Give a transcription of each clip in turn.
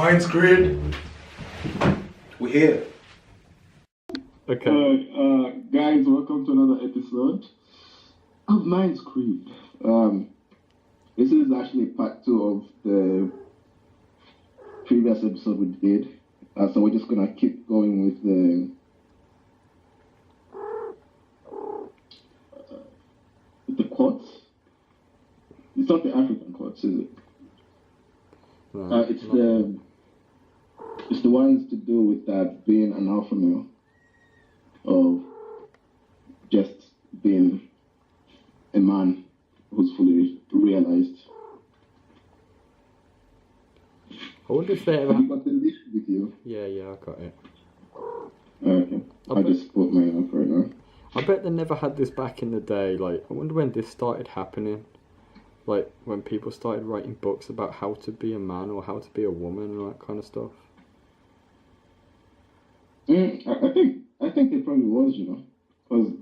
Mindscreed. We're here. Okay. Guys, welcome to another episode of mindscreed. This is actually part 2 of the previous episode we did. So we're just gonna keep going with the quotes. It's not the African quotes, is it? It's the ones to do with that being an alphamale, of just being a man who's fully realized. I wonder if they ever... Have you got the list with you? Yeah, I got it. Okay. I just put mine up right now. I bet they never had this back in the day. Like, I wonder when this started happening. Like, when people started writing books about how to be a man or how to be a woman and all that kind of stuff. I think it probably was, you know, because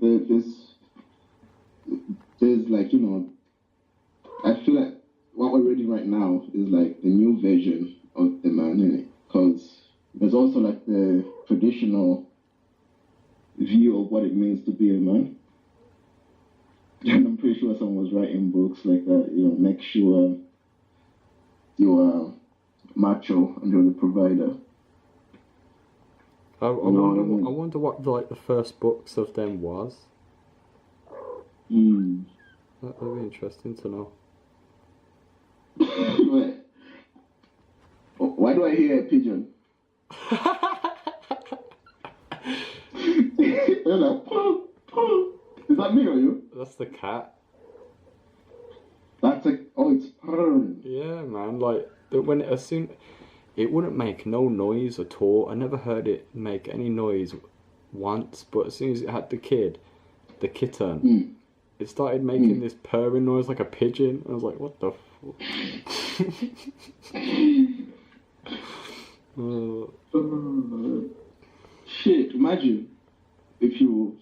there's like, you know, I feel like what we're reading right now is like the new version of the man, innit? Because there's also like the traditional view of what it means to be a man. And I'm pretty sure someone was writing books like that, you know, make sure you are macho and you're the provider. I wonder what like the first books of them was. That would be interesting to know. Why do I hear a pigeon? They're like, poo, poo. Is that me or you? That's the cat. That's like, oh, it's purring. Yeah, man. Like when it wouldn't make no noise at all. I never heard it make any noise once, but as soon as it had the kitten, it started making this purring noise like a pigeon. I was like, what the fuck? Shit, imagine if you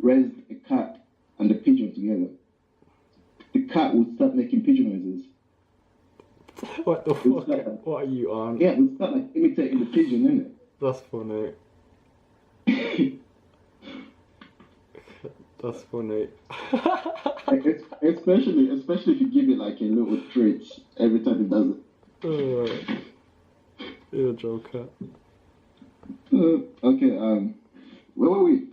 raised a cat and a pigeon together. The cat would start making pigeon noises. What the fuck? What are you on? Yeah, it would start like imitating the pigeon, innit? That's funny. That's funny. especially if you give it like a little treat every time it does it. You're a joker. Okay, where were we?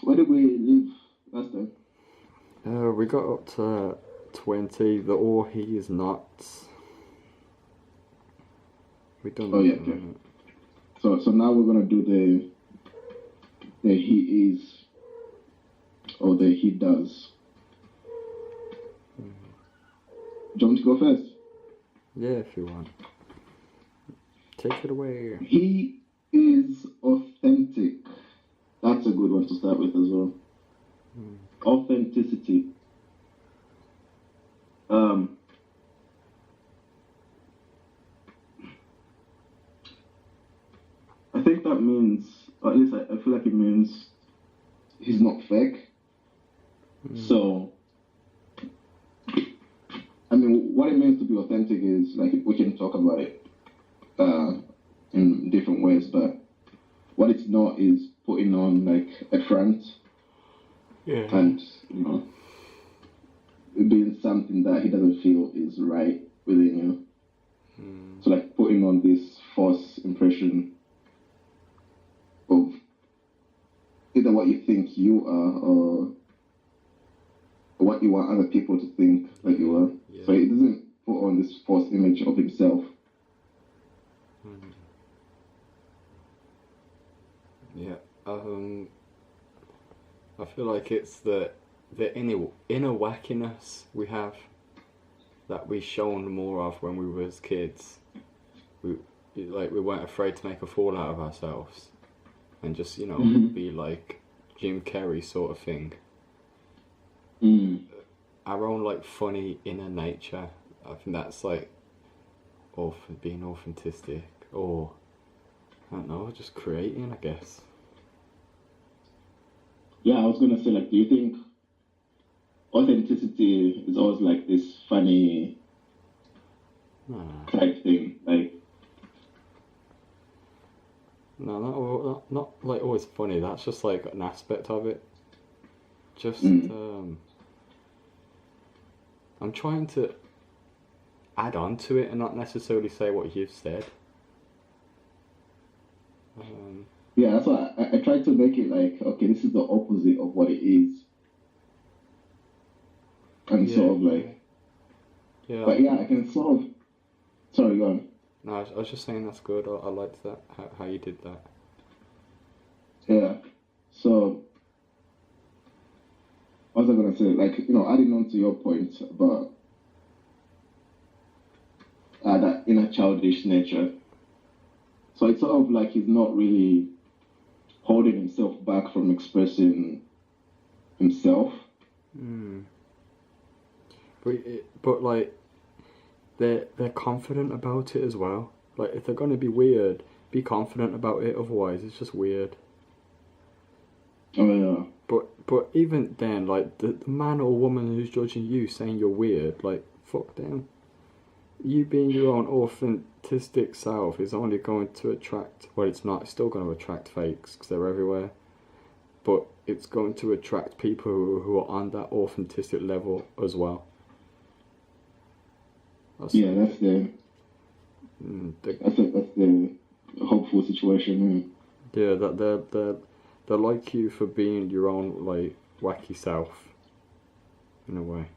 Where did we leave last time? We got up to 20. The or he is not. We done. Oh yeah. Okay. So now we're gonna do the he is or the he does. Do you want me to go first? Yeah, if you want. Take it away. He is authentic. That's a good one to start with as well. Authenticity. I think that means, or at least I feel like it means he's not fake. So, I mean, what it means to be authentic is, like, we can talk about it in different ways, but what it's not is putting on, like, a front. Yeah. And, you know, being something that he doesn't feel is right within you. So, like, putting on this false impression of either what you think you are or what you want other people to think that you are. Yeah. So he doesn't put on this false image of himself. Yeah. I feel like it's the inner wackiness we have that we shown more of when we were kids. We weren't afraid to make a fool out of ourselves and just, you know, be like Jim Carrey sort of thing. Our own like funny inner nature. I think that's like being authentic, or I don't know, just creating, I guess. Yeah, I was gonna say, like, do you think authenticity is always like this funny type thing? Like, No, not like always funny. That's just like an aspect of it. Just I'm trying to add on to it and not necessarily say what you've said. Yeah, that's why I tried to make it like, okay, this is the opposite of what it is. And Yeah, sort of like, yeah. but yeah, I can sort of, sorry, go on. No, I was just saying that's good. I liked that, how you did that. Yeah, so, what was I going to say? Like, adding on to your point about that inner childish nature. So it's sort of like he's not really holding himself back from expressing himself. But like, they're confident about it as well. Like, if they're gonna be weird, be confident about it. Otherwise, it's just weird. Oh yeah. But even then, like the man or woman who's judging you saying you're weird, like fuck them. You being your own authentic self is only going to attract. Well, it's not. It's still going to attract fakes because they're everywhere. But it's going to attract people who are on that authentic level as well. That's the hopeful situation. Yeah, that they're like you for being your own like wacky self, in a way.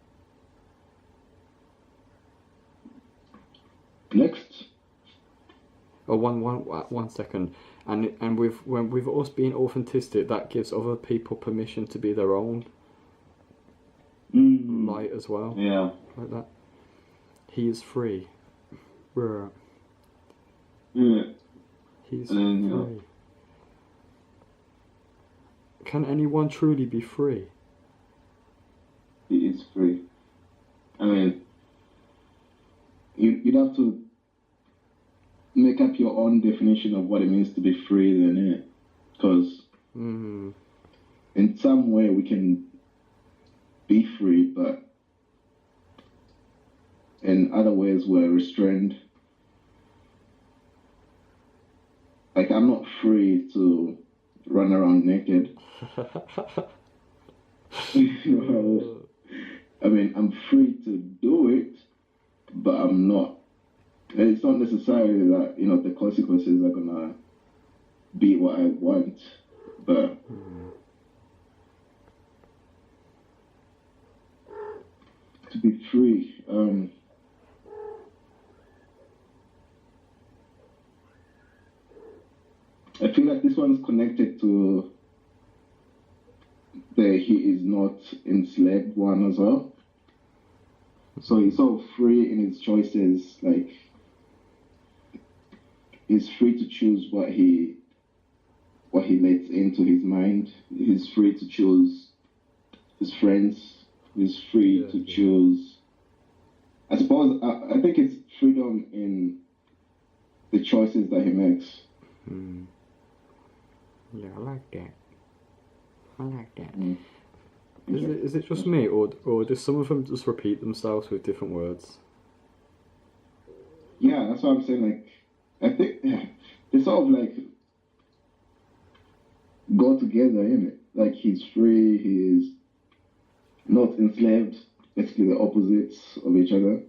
Next. Oh, one second, and with us being authentic, that gives other people permission to be their own light as well. Yeah. Like that. He is free. Yeah. He's free. Can anyone truly be free? He is free. I mean, you'd have to make up your own definition of what it means to be free, then, because in some way we can be free, but in other ways we're restrained. Like, I'm not free to run around naked. I mean, I'm free to do it, but I'm not. It's not necessarily that, the consequences are gonna be what I want, but to be free, I feel like this one's connected to the he is not enslaved one as well. So he's sort of free in his choices, like he's free to choose what he lets into his mind. He's free to choose his friends. He's free to choose. I suppose I think it's freedom in the choices that he makes. Yeah, I like that. Is it just me, or do some of them just repeat themselves with different words? Yeah, that's what I'm saying. Like, I think they sort of like go together, innit? Like, he's free, he's not enslaved. Basically, the opposites of each other.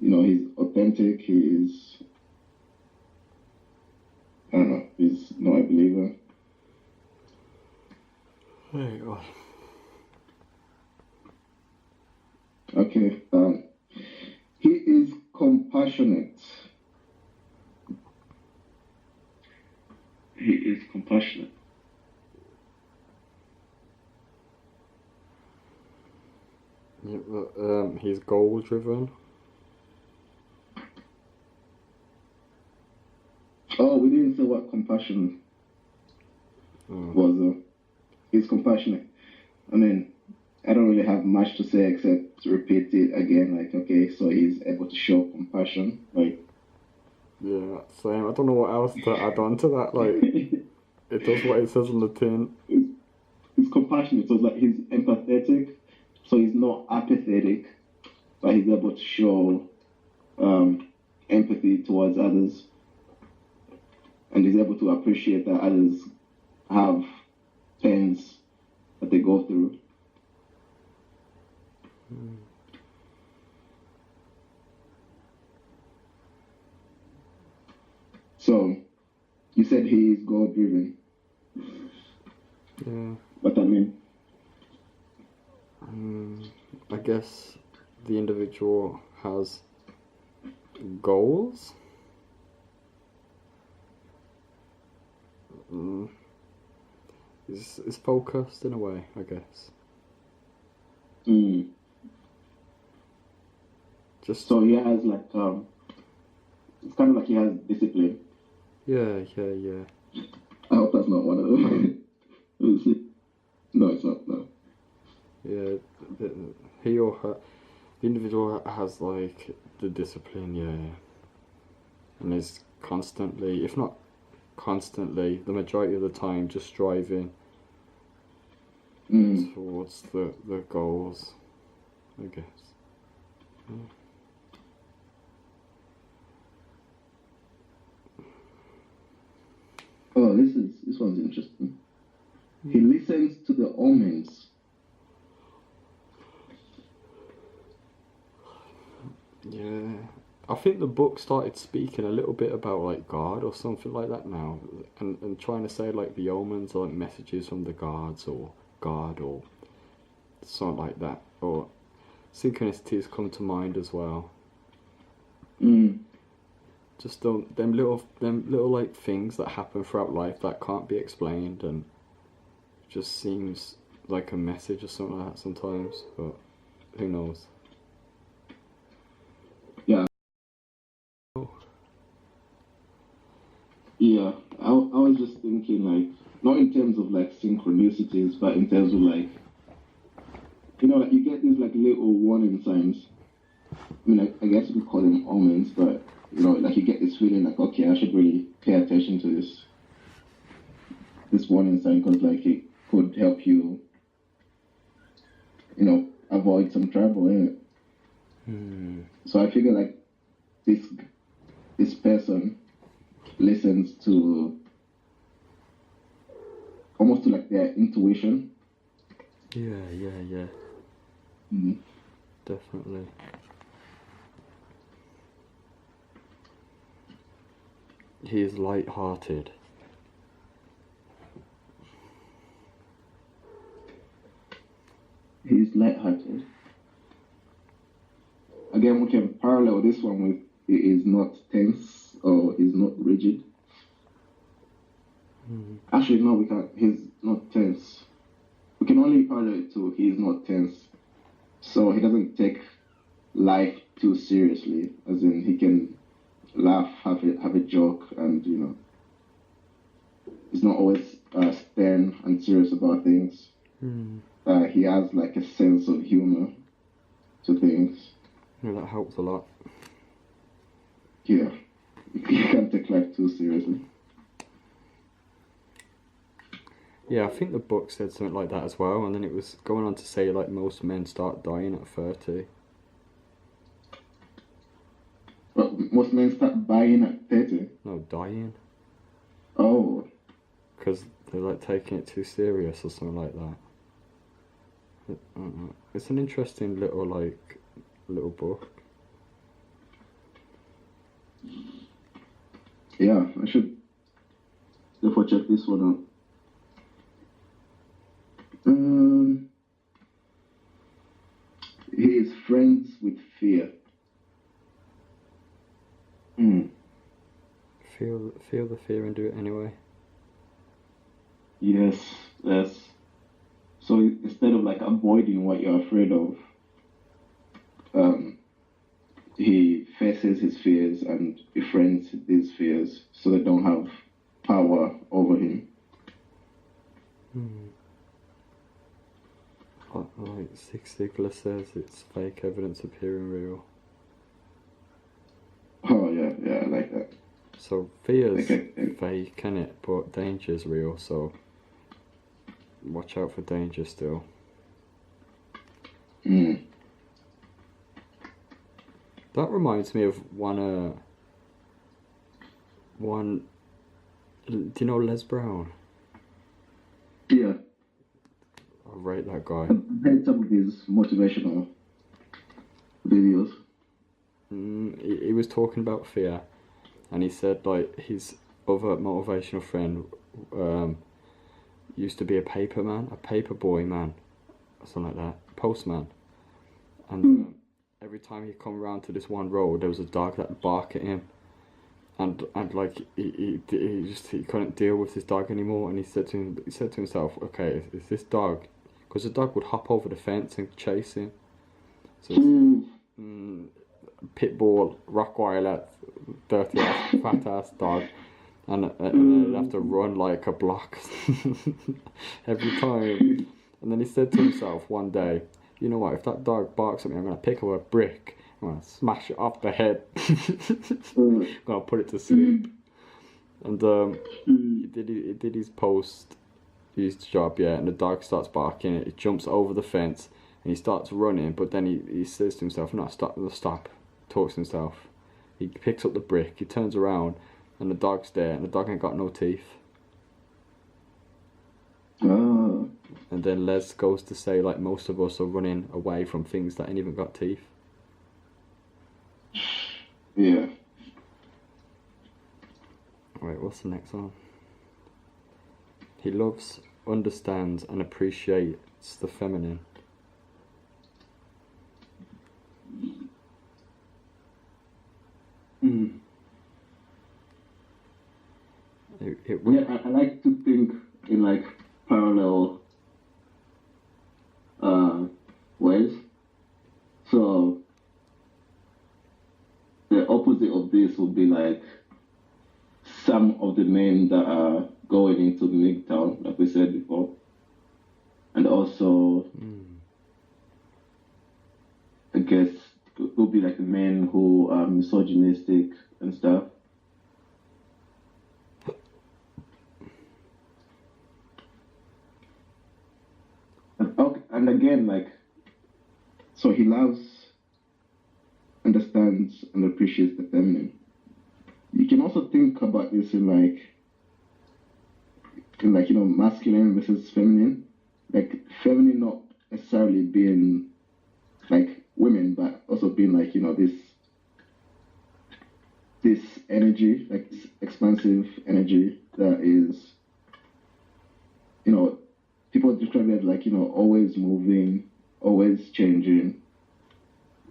He's authentic. He's, I don't know. He's not a believer. There you go. Okay. He is compassionate. He is compassionate. Yeah, he's goal driven. Oh, we didn't say what compassion was. He's compassionate. I mean, I don't really have much to say except to repeat it again. Like, okay, so he's able to show compassion. Like, yeah, same. I don't know what else to add on to that. Like, it does what it says on the tin. He's compassionate. So it's like he's empathetic. So he's not apathetic, but he's able to show empathy towards others. and is able to appreciate that others have pains that they go through. So, you said he is God-driven. Yeah. What I mean? I guess the individual has goals. Is focused in a way, I guess. Just So he has like it's kind of like he has discipline. yeah. I hope that's not one of them. No, it's not. No. Yeah, he or her, the individual has like the discipline, yeah, and is constantly, if not constantly, the majority of the time, just striving towards the goals, I guess. Yeah. Oh, this one's interesting. He listens to the omens. Yeah, I think the book started speaking a little bit about like God or something like that now, and trying to say like the omens are like messages from the gods or God or something like that, or synchronicities come to mind as well. Just them little like things that happen throughout life that can't be explained, and just seems like a message or something like that sometimes, but who knows. Yeah, I was just thinking like, not in terms of like synchronicities, but in terms of like, you know, like you get these like little warning signs. I mean, like, I guess you could call them omens, but you know, like you get this feeling like, okay, I should really pay attention to this warning sign, because like it could help you, you know, avoid some trouble, innit? So I figure like this person listens to almost to like their intuition. Yeah. Definitely. He is light-hearted. He's light-hearted. Again, we can parallel this one with he is not tense or he's not rigid. Actually, no, we can't. He's not tense. We can only parallel it to he's not tense. So he doesn't take life too seriously, as in he can laugh, have a joke, and you know, he's not always stern and serious about things. He has like a sense of humor to things. Yeah, that helps a lot. Yeah, you can't take life too seriously. Yeah, I think the book said something like that as well, and then it was going on to say like most men start dying at 30. Well, most men start buying at 30. No, dying. Oh. Because they're like taking it too serious or something like that. I don't know. It's an interesting little book. Yeah, I should therefore check this one out. He is friends with fear. Feel the fear and do it anyway. Yes. So instead of like avoiding what you're afraid of, he faces his fears and befriends these fears so they don't have power over him. Like Zig Ziglar says, it's fake evidence appearing real. Oh yeah, I like that. So fear's Okay. fake, innit? But danger's real, so watch out for danger still. That reminds me of one Do you know Les Brown? Yeah, I rate that guy. I've heard some of his motivational videos. He was talking about fear, and he said like his other motivational friend used to be a paper boy man, or something like that, postman, and every time he'd come around to this one road, there was a dog that would bark at him, and like he couldn't deal with this dog anymore, and he said to himself, okay, is this dog, because the dog would hop over the fence and chase him, so pit bull, Rottweiler, dirty ass, fat ass dog, and they'd have to run like a block every time. And then he said to himself one day, you know what, if that dog barks at me, I'm going to pick up a brick, I'm going to smash it off the head, I'm going to put it to sleep. And he did his post, his job, yeah, and the dog starts barking, it jumps over the fence, and he starts running, but then he says to himself, no, stop, talks to himself. He picks up the brick, he turns around, and the dog's there, and the dog ain't got no teeth. Oh. And then Les goes to say, like, most of us are running away from things that ain't even got teeth. Yeah. Wait, what's the next one? He loves, understands, and appreciates the feminine. Yeah, I like to think in like parallel ways. So the opposite of this would be like some of the men that are going into MGTOW, like we said before, and also I guess it would be like the men who are misogynistic and stuff. And again, like, so he loves, understands, and appreciates the feminine. You can also think about this in like, you know, masculine versus feminine. Like, feminine not necessarily being like women, but also being like, you know, this energy, like this expansive energy that is, you know, people describe it as like, you know, always moving, always changing.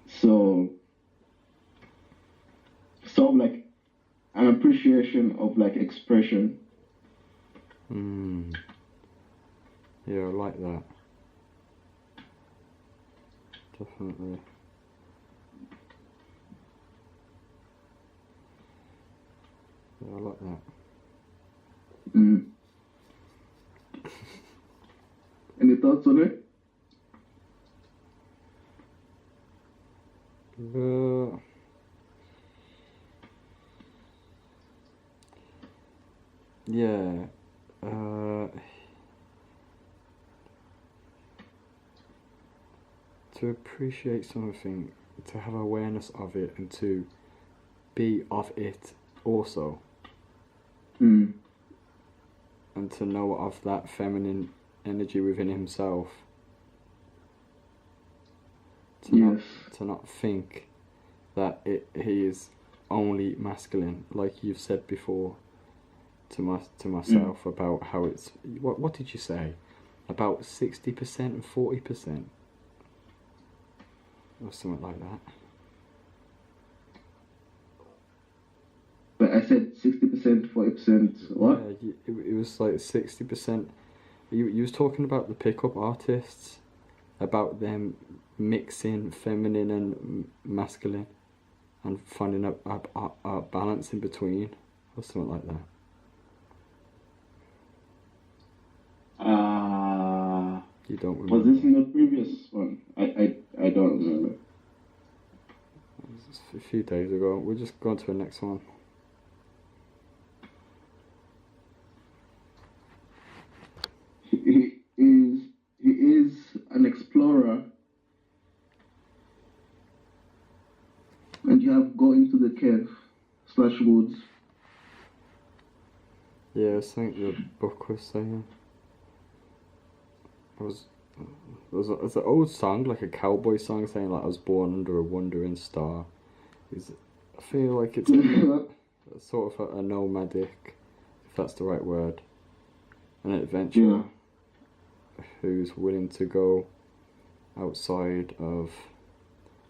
So sort of like an appreciation of like expression. Yeah, I like that. Definitely. Yeah, I like that. Any thoughts on it? Yeah. To appreciate something, to have awareness of it, and to be of it also. And to know of that feminine energy within himself. To not think that he is only masculine, like you've said before to myself about how it's what did you say? About 60% and 40%? Or something like that. But I said 60%, 40%, what? Yeah, it was like 60%. You was talking about the pickup artists, about them mixing feminine and masculine, and finding a balance in between, or something like that. You don't remember? Was this in the previous one? I don't remember. It was a few days ago. We'll just go on to the next one. He is an explorer, and you have go into the cave / woods. Yeah, I think the book was saying. There's an old song, like a cowboy song, saying like I was born under a wandering star. I feel like it's sort of a nomadic, if that's the right word, an adventurer who's willing to go outside of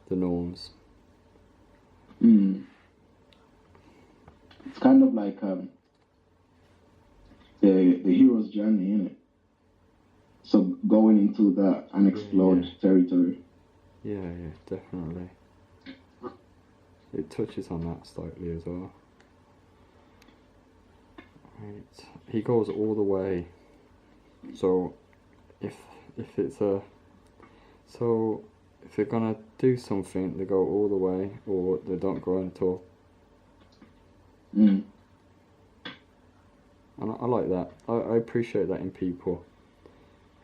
the norms. It's kind of like the hero's journey, innit? So going into the unexplored territory. Yeah, definitely. It touches on that slightly as well. Right, he goes all the way. So, if they're gonna do something, they go all the way, or they don't go at all. And I like that. I appreciate that in people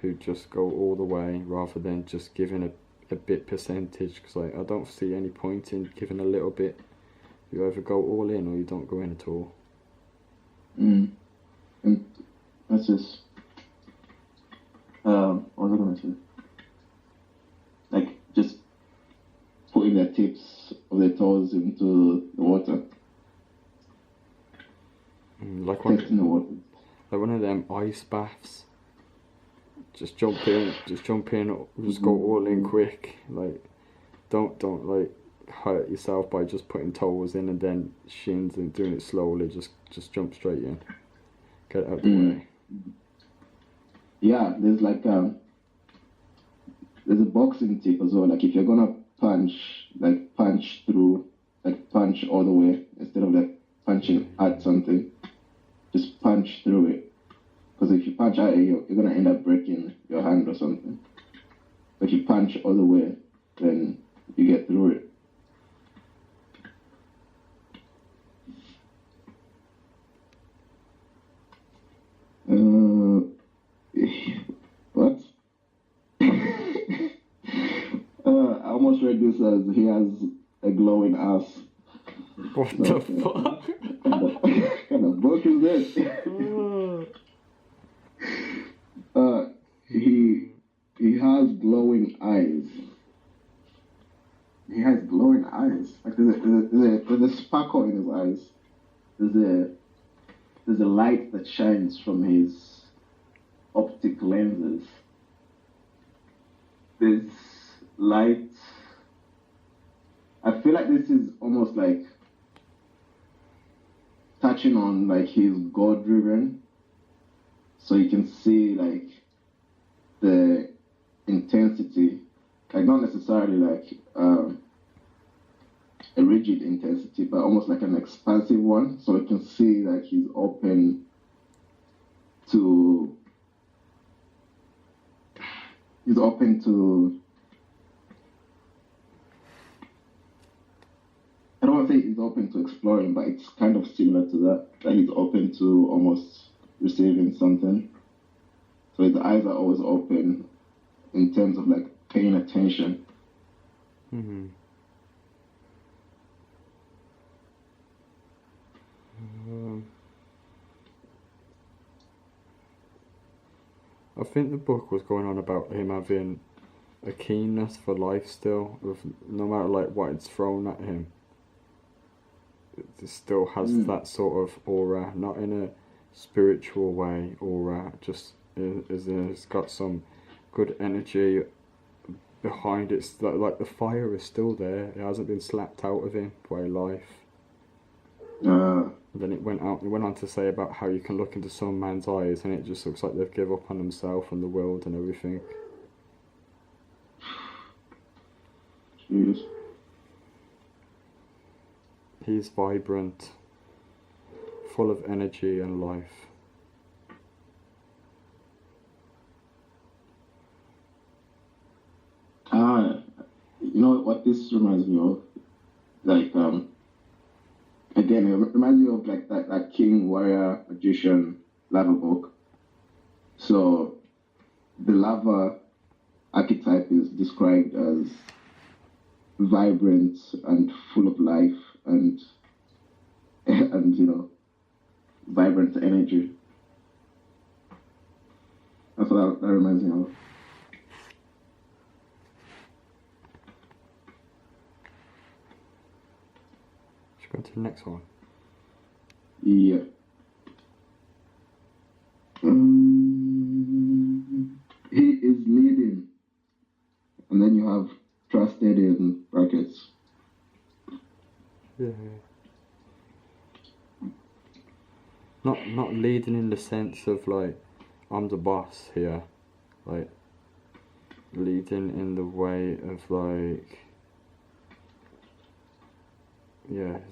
who just go all the way rather than just giving a bit percentage, because like, I don't see any point in giving a little bit. You either go all in or you don't go in at all. And that's just what was I gonna say? Like just putting the tips of their toes into the water. Like Testing the water. Like one of them ice baths. Just jump in, just go all in quick. Like, don't like hurt yourself by just putting toes in and then shins and doing it slowly. Just jump straight in. Get out of the way. Yeah, there's like there's a boxing tip as well. Like if you're gonna punch through, like punch all the way instead of like punching at something. Just punch through it. Because if you punch at it, you're going to end up breaking your hand or something. But if you punch all the way, then you get through it. What? I almost read this as he has a glowing ass. What the fuck? What kind of book is this? He has glowing eyes. He has glowing eyes. Like there's a sparkle in his eyes. There's a light that shines from his optic lenses. This light. I feel like this is almost like touching on like he's God driven. So you can see like the intensity, like not necessarily like a rigid intensity, but almost like an expansive one. So you can see that he's open to I don't want to say he's open to exploring, but it's kind of similar to that he's open to almost receiving something. So his eyes are always open in terms of like paying attention. I think the book was going on about him having a keenness for life still, no matter like what it's thrown at him. It still has that sort of aura, not in a spiritual way aura, just as in it's got some good energy behind it. Like the fire is still there. It hasn't been slapped out of him by life. Then it went on to say about how you can look into some man's eyes and it just looks like they've given up on themselves and the world and everything. Jeez. He's vibrant, full of energy and life. You know what this reminds me of? Like, again, it reminds me of like that king, warrior, magician lava book. So, the lava archetype is described as vibrant and full of life and you know, vibrant energy. That's what that reminds me of. Should we go to the next one? Yeah. He is leading. And then you have trusted in brackets. Yeah. Not leading in the sense of like I'm the boss here, like leading in the way of like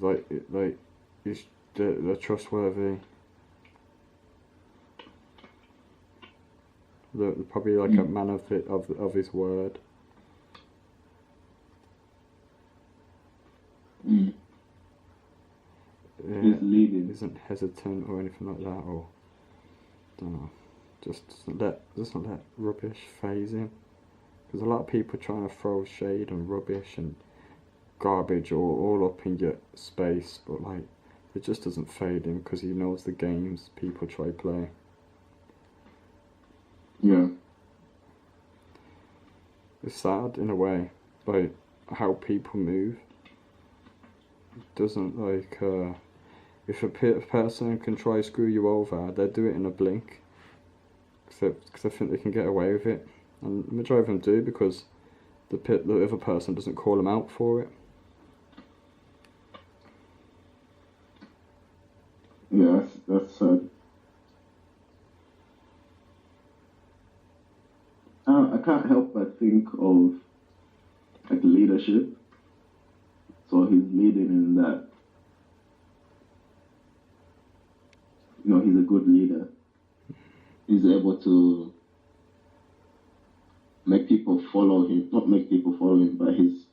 like is they're trustworthy. They're probably like a man of his word. Yeah, He's leading. Isn't hesitant or anything like that, or don't know. Just doesn't let rubbish phase him. Because a lot of people trying to throw shade and rubbish and garbage all up in your space, but like it just doesn't fade him because he knows the games people try play. Yeah. It's sad in a way, like how people move. It doesn't like if a person can try screw you over, they'll do it in a blink. Because I think they can get away with it, and the majority of them do because the other person doesn't call them out for it. Yeah, that's sad. I can't help but think of like leadership. So he's leading in that, you know, he's a good leader. He's able to make people follow him, not make people follow him, but he's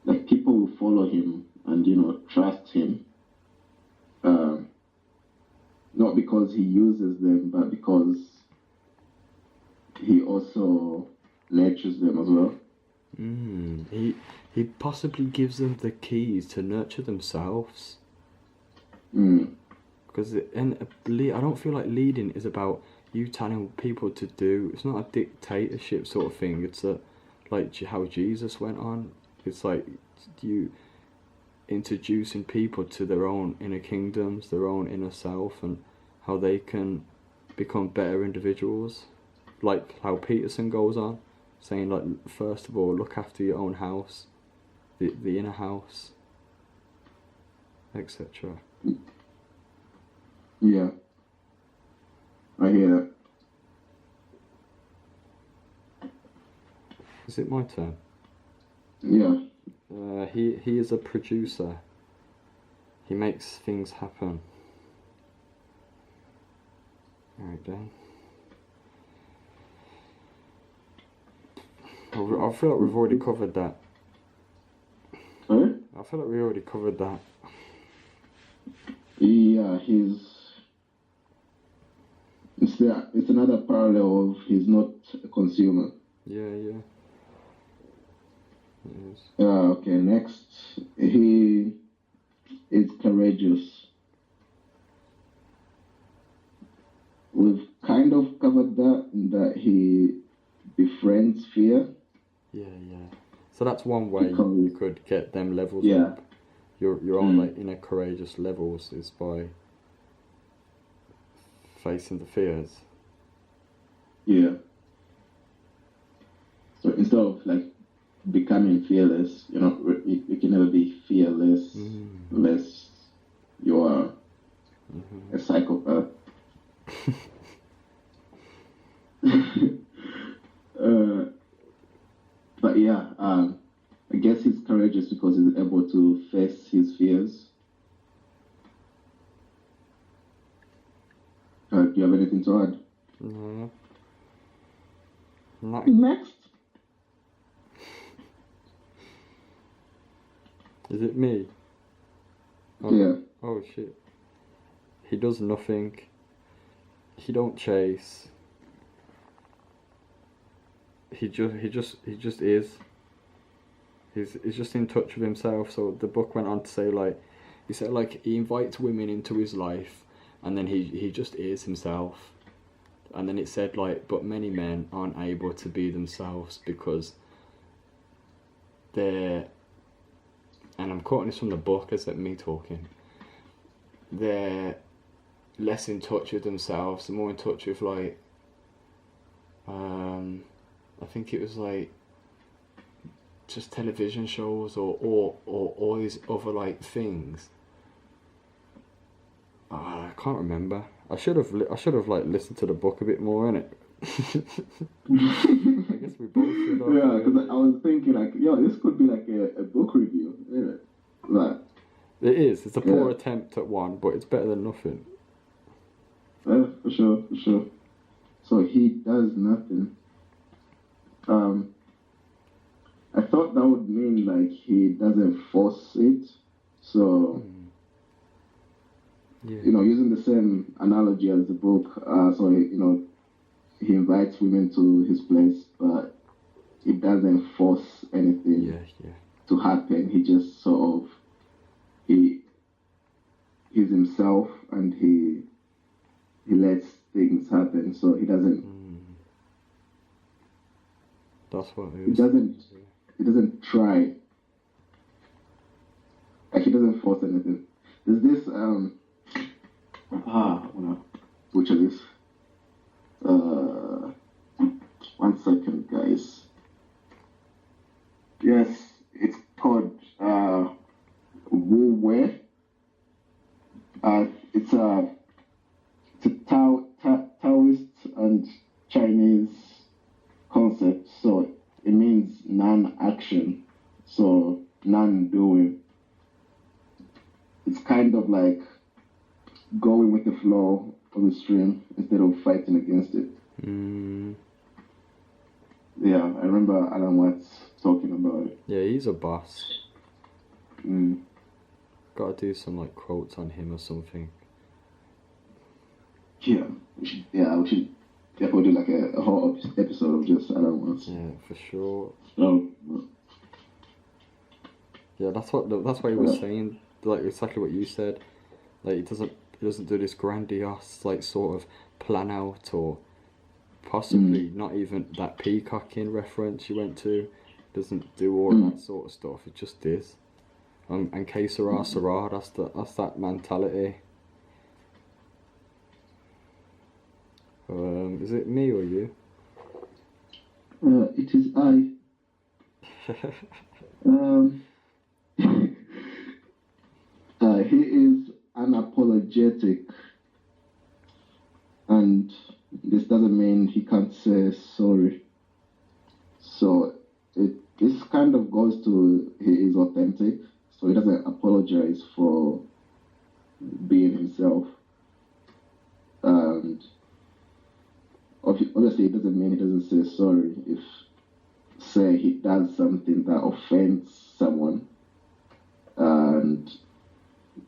like people will follow him and, you know, trust him. Not because he uses them, but because he also nurtures them as well. He possibly gives them the keys to nurture themselves. Because I don't feel like leading is about you telling people to do. It's not a dictatorship sort of thing. It's like how Jesus went on. It's like you introducing people to their own inner kingdoms, their own inner self, and how they can become better individuals. Like how Peterson goes on, saying like, first of all, look after your own house, the inner house, etc. Yeah, I hear that. Is it my turn? Yeah. He is a producer. He makes things happen. Alright then. I feel like we've already covered that. Sorry? I feel like we already covered that. Yeah, it's another parallel of he's not a consumer. Yeah. It is. Okay, next. He is courageous. We've kind of covered that he befriends fear. Yeah. So that's one way you could get them levels up. Your own like inner courageous levels is by facing the fears. Yeah. So instead of like becoming fearless, you know, you can never be fearless unless you are a psychopath. But yeah, I guess he's courageous because he's able to face his fears. Do you have anything to add? No. Next. Is it me? Oh, Yeah. Oh shit. He does nothing. He don't chase. He just is. He's just in touch with himself. So the book went on to say like, he said like he invites women into his life and then he just is himself. And then it said like, but many men aren't able to be themselves because they're, and I'm quoting this from the book, is that me talking, they're less in touch with themselves, they're more in touch with like, I think it was like just television shows or all these other like things. I can't remember. I should have like listened to the book a bit more, innit? I guess we both should have. Yeah, because I was thinking like, yo, this could be like a book review, isn't it? Like, it is. It's a poor attempt at one, but it's better than nothing. Yeah, for sure. So he does nothing. I thought that would mean like he doesn't force it. So, using the same analogy as the book, so he invites women to his place, but he doesn't force anything to happen. He just sort of he's himself, and he lets things happen. So he doesn't. That's what it is. He doesn't try. Like, he doesn't force anything. There's this which is this? 1 second, guys. Yes, it's called Wu Wei. It's a Taoist and Chinese concept. So it means non-action. So non-doing. It's kind of like going with the flow of the stream instead of fighting against it. Yeah, I remember Alan Watts talking about it. Yeah, he's a boss. Gotta do some like quotes on him or something. Yeah, we should definitely do like a whole episode of just Alan Watts. Yeah, for sure. So, yeah, that's what he was saying. Like exactly what you said. Like he doesn't do this grandiose like sort of plan out, or possibly not even that peacocking reference you went to. Doesn't do all that sort of stuff. It just is. And que sera, sera. That's that mentality. Is it me or you? It is I. He is unapologetic, and this doesn't mean he can't say sorry. So this kind of goes to he is authentic, so he doesn't apologize for being himself. And obviously it doesn't mean he doesn't say sorry if, say, he does something that offends someone and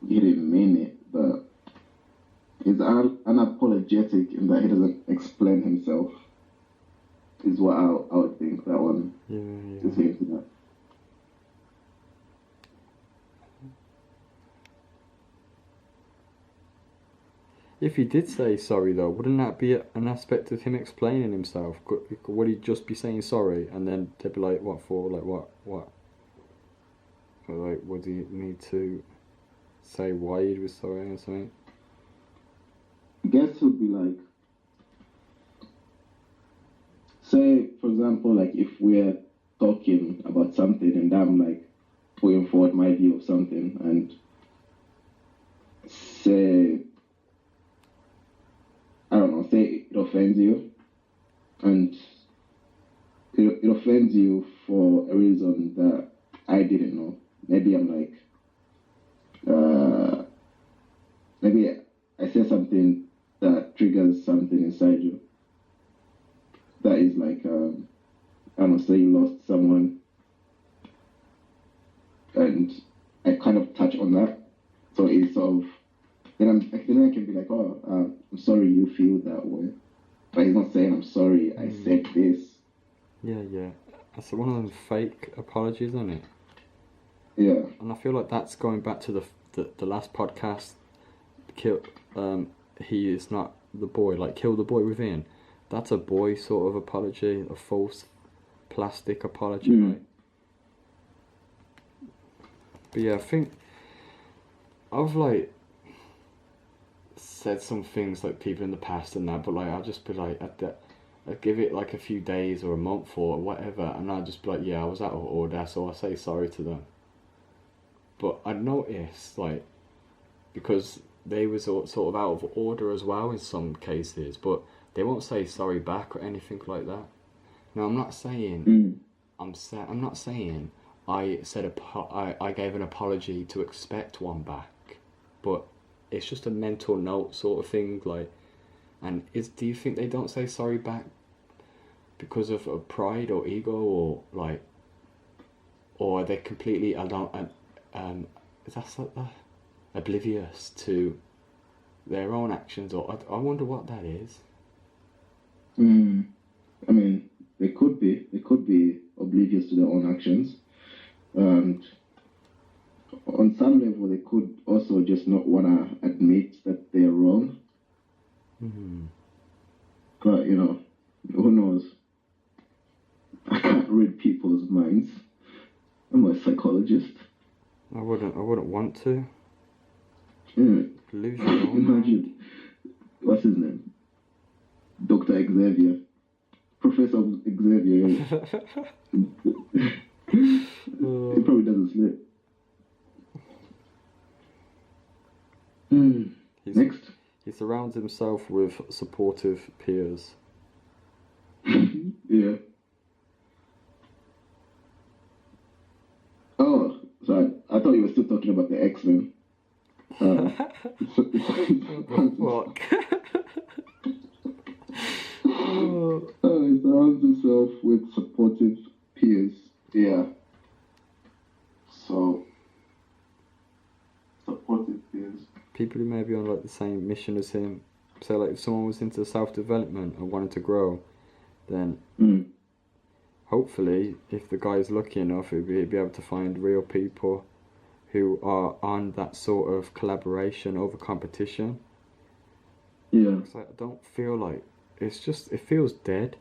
he didn't mean it, but he's unapologetic in that he doesn't explain himself, is what I would think that one is hinting at. If he did say sorry though, wouldn't that be an aspect of him explaining himself? Would he just be saying sorry and then they'd be like, what for? Like what? Or like, would he need to say why he was sorry or something? I guess it would be like, say, for example, like if we're talking about something and I'm like putting forward my view of something, and say, I don't know, say it offends you, and it offends you for a reason that I didn't know. Maybe I'm like, maybe I say something that triggers something inside you. That is like, I don't know, say you lost someone, and I kind of touch on that. So it's sort of, then I can be like, oh, I'm sorry you feel that way. But he's not saying I'm sorry, I said this. Yeah. That's one of them fake apologies, isn't it? Yeah. And I feel like that's going back to the last podcast, he is not the boy, like kill the boy within. That's a boy sort of apology, a false plastic apology, right? But yeah, I think I've like said some things like people in the past and that, but like I'll just be like I'd give it like a few days or a month or whatever, and I'd just be like, yeah, I was out of order, so I say sorry to them. But I noticed, like, because they was sort of out of order as well in some cases, but they won't say sorry back or anything like that. Now I'm not saying I'm not saying I said I gave an apology to expect one back, but it's just a mental note sort of thing, like. And do you think they don't say sorry back because of pride or ego, or like, or are they completely oblivious to their own actions? Or I wonder what that is. I mean, they could be oblivious to their own actions, and on some level, they could also just not want to admit that they're wrong. But you know, who knows? I can't read people's minds. I'm a psychologist. I wouldn't want to. Yeah. Lose your own Imagine, what's his name? Dr. Xavier. Professor Xavier. He probably doesn't sleep. Next. He surrounds himself with supportive peers. Yeah. Oh, sorry. I thought you were still talking about the X-Men. Fuck. He surrounds himself with supportive peers. Yeah. So, supportive peers. People who may be on like the same mission as him. So like if someone was into self-development and wanted to grow, then hopefully if the guy's lucky enough, he'd be able to find real people who are on that sort of collaboration over competition. Yeah. Cause I don't feel like it feels dead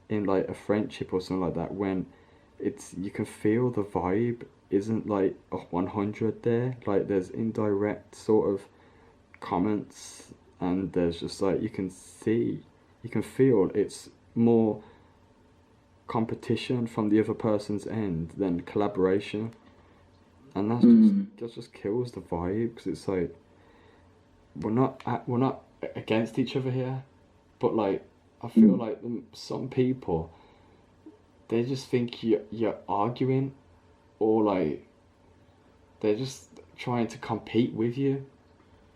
in like a friendship or something like that when you can feel the vibe isn't like a 100 there. Like there's indirect sort of comments, and there's just like you can feel it's more competition from the other person's end than collaboration, and that just kills the vibe, because it's like we're not against each other here, but like I feel like some people, they just think you're arguing, or like they're just trying to compete with you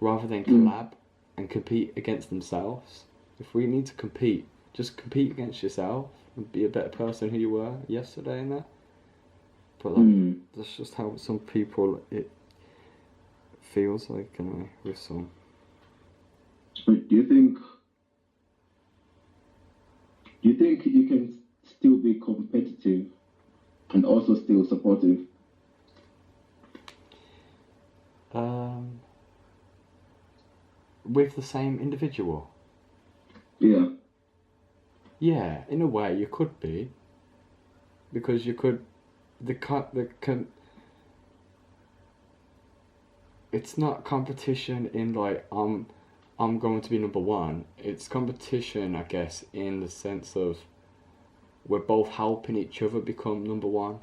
rather than collab and compete against themselves. If we need to compete, just compete against yourself and be a better person who you were yesterday and that. But like, that's just how some people it feels like, anyway, with some. But do you think you can still be competitive and also still supportive? With the same individual? Yeah. Yeah, in a way you could be, because you could, it's not competition in like I'm going to be number one. It's competition, I guess, in the sense of we're both helping each other become number one.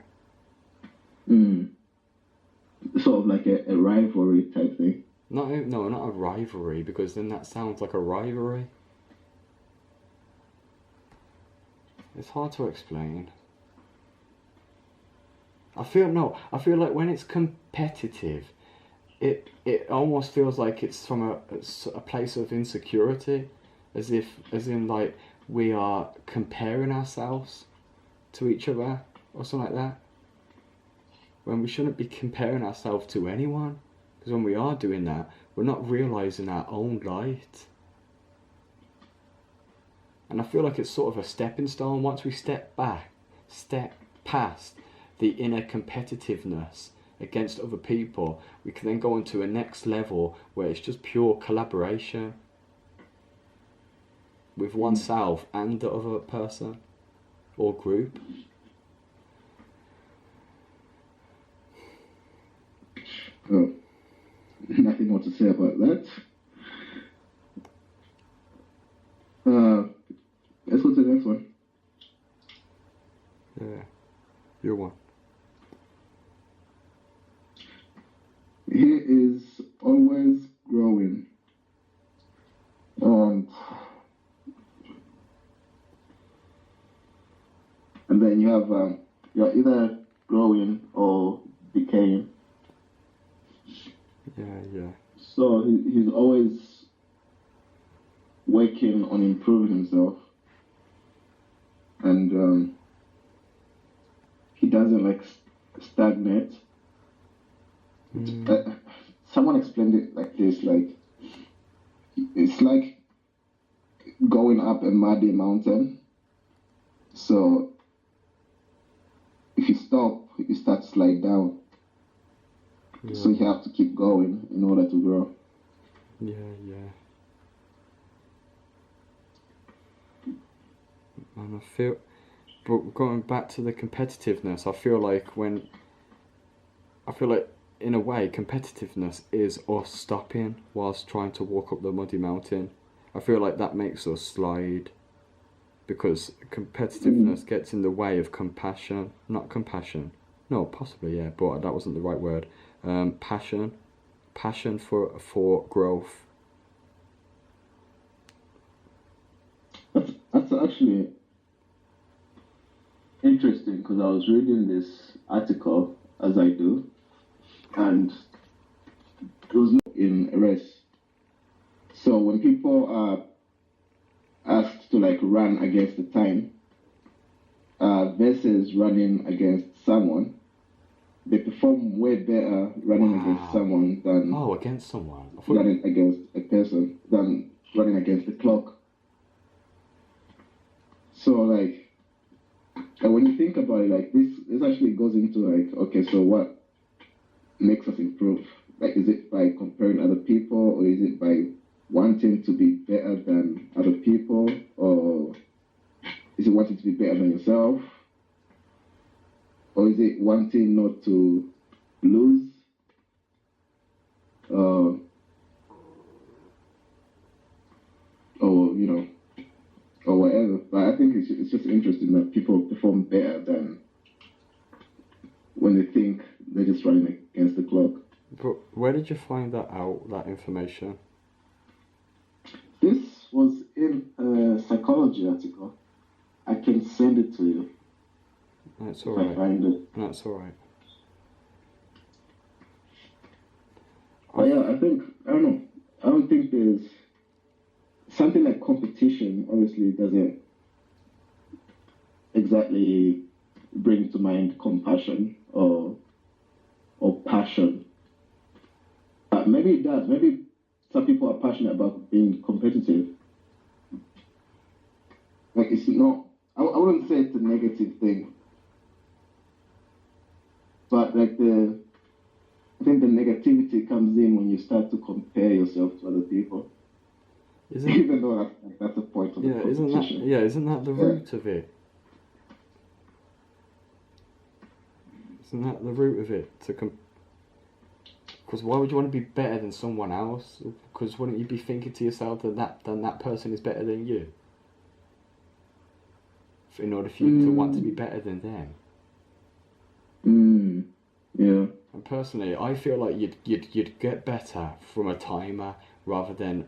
Sort of like a rivalry type thing. No, not a rivalry, because then that sounds like a rivalry. It's hard to explain. I feel like when it's competitive, it almost feels like it's from a place of insecurity, as in like we are comparing ourselves to each other or something like that, when we shouldn't be comparing ourselves to anyone, because when we are doing that, we're not realising our own light. And I feel like it's sort of a stepping stone. Once we step past the inner competitiveness against other people, we can then go into a next level where it's just pure collaboration. with oneself and the other person or group. Oh, nothing more to say about that. Let's go to the next one. Yeah, your one. He is always growing. And then you have you're either growing or decaying. Yeah. So he's always working on improving himself, and he doesn't like stagnate. Someone explained it like this: like it's like going up a muddy mountain. So if you stop, you start to slide down. Yeah. So you have to keep going in order to grow. Yeah. And I feel, but going back to the competitiveness, I feel like in a way, competitiveness is us stopping whilst trying to walk up the muddy mountain. I feel like that makes us slide, because competitiveness gets in the way of compassion. Not compassion. No, possibly, yeah, but that wasn't the right word. Passion for growth. That's actually interesting, because I was reading this article, as I do, and it was in a race. So when people are asked to like run against the time versus running against someone, they perform way better running against someone than against someone. running against a person, than running against the clock. So like, when you think about it, like this actually goes into like, okay, so what makes us improve? Like, is it by comparing other people, or is it by wanting to be better than other people, or is it wanting to be better than yourself, or is it wanting not to lose? Or you know, or whatever. But I think it's just interesting that people perform better than when they think they're just running against the clock. But where did you find that out, that information? This was in a psychology article. I can send it to you. That's if alright. I find it. That's alright. But yeah, I don't think there's something like competition. Obviously, doesn't exactly bring to mind compassion or passion. But maybe it does. Maybe some people are passionate about being competitive. Like, it's not, I wouldn't say it's a negative thing. But like I think the negativity comes in when you start to compare yourself to other people. Even though that's the point of the competition. Isn't that the root of it? Isn't that the root of it? Because why would you want to be better than someone else? Because wouldn't you be thinking to yourself that that person is better than you? In order for you to want to be better than them. Yeah. And personally, I feel like you'd get better from a timer rather than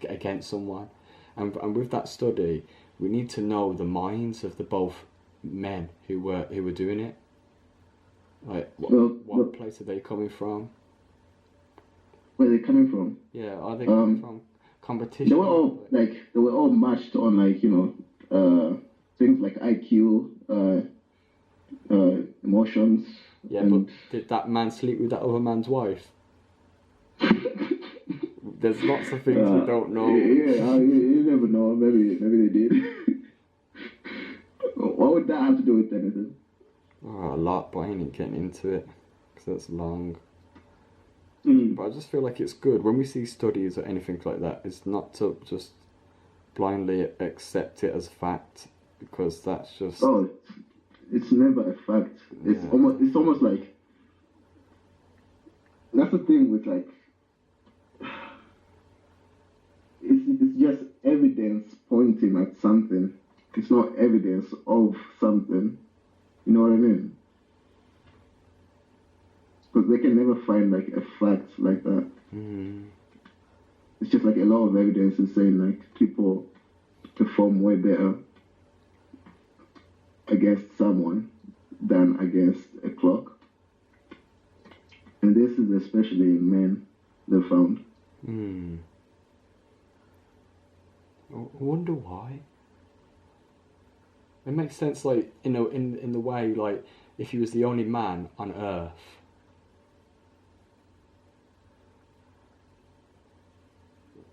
against someone. And with that study, we need to know the minds of the both men who were doing it. Like, what place are they coming from? Where are they coming from? Yeah, are they coming from competition? They were all matched on like, you know, things like IQ, emotions. Yeah, but did that man sleep with that other man's wife? There's lots of things we don't know. Yeah, you never know. Maybe they did. What would that have to do with anything? Oh, a lot, but I ain't getting into it because that's long. But I just feel like it's good when we see studies or anything like that. It's not to just blindly accept it as fact, because that's just... Oh, it's never a fact. It's almost like, that's the thing with like, it's just evidence pointing at something. It's not evidence of something. You know what I mean? Because they can never find like a fact like that. It's just like a lot of evidence is saying like people perform way better against someone than against a clock. And this is especially in men, they found. I wonder why. It makes sense, like, you know, in the way, like, if he was the only man on Earth.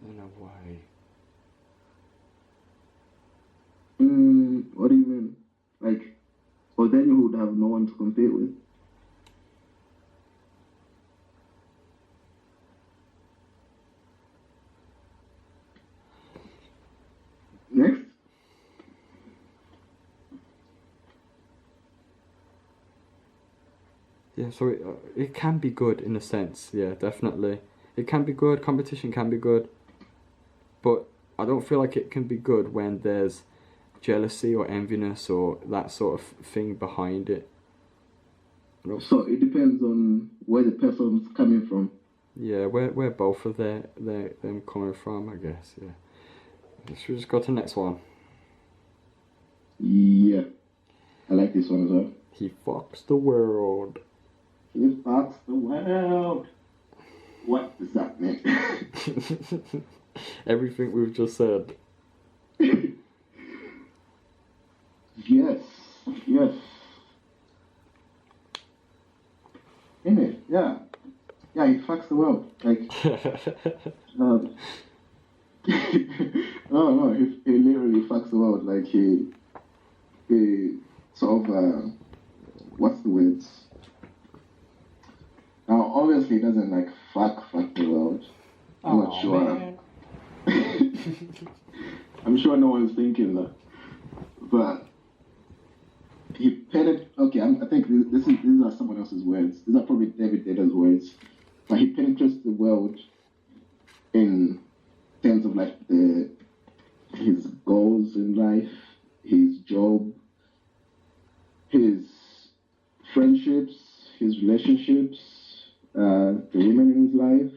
In a way. What do you mean? Like, well, then you would have no one to compete with. Next. Yeah, so it can be good in a sense, yeah, definitely. It can be good, competition can be good, but I don't feel like it can be good when there's jealousy or enviness or that sort of thing behind it. So it depends on where the person's coming from. Yeah, where both of them coming from, I guess, yeah. Should we just go to the next one? Yeah. I like this one as well. He fucks the world. He fucks the world. What does that mean? Everything we've just said. Yes. Innit? Yeah. Yeah, he fucks the world. Like, no, he literally fucks the world. Like, he sort of, what's the words? Now, obviously, he doesn't, like, fuck the world. I'm not sure. I'm sure no one's thinking that. But he penetrated. Okay, I think these are someone else's words. These are probably David Data's words. But he penetrates the world in terms of like his goals in life, his job, his friendships, his relationships, the women in his life.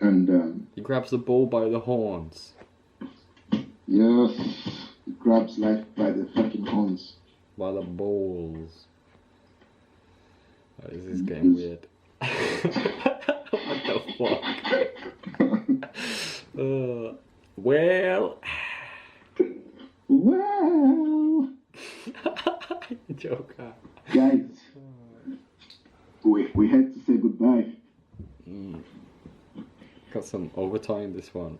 And he grabs the bull by the horns. Yes, he grabs life by the fucking horns. By the balls. Oh, this is getting weird. What the fuck? Well. Joker. Guys, we had to say goodbye. Got some overtime this one.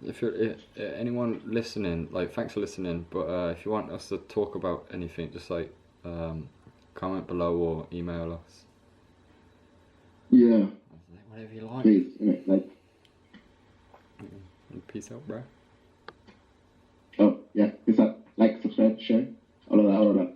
If you're anyone listening, like, thanks for listening. But if you want us to talk about anything, just like comment below or email us. Yeah. Whatever you like. Please, like. Peace out, bro. Oh yeah, peace out. Like, subscribe, share, all of that.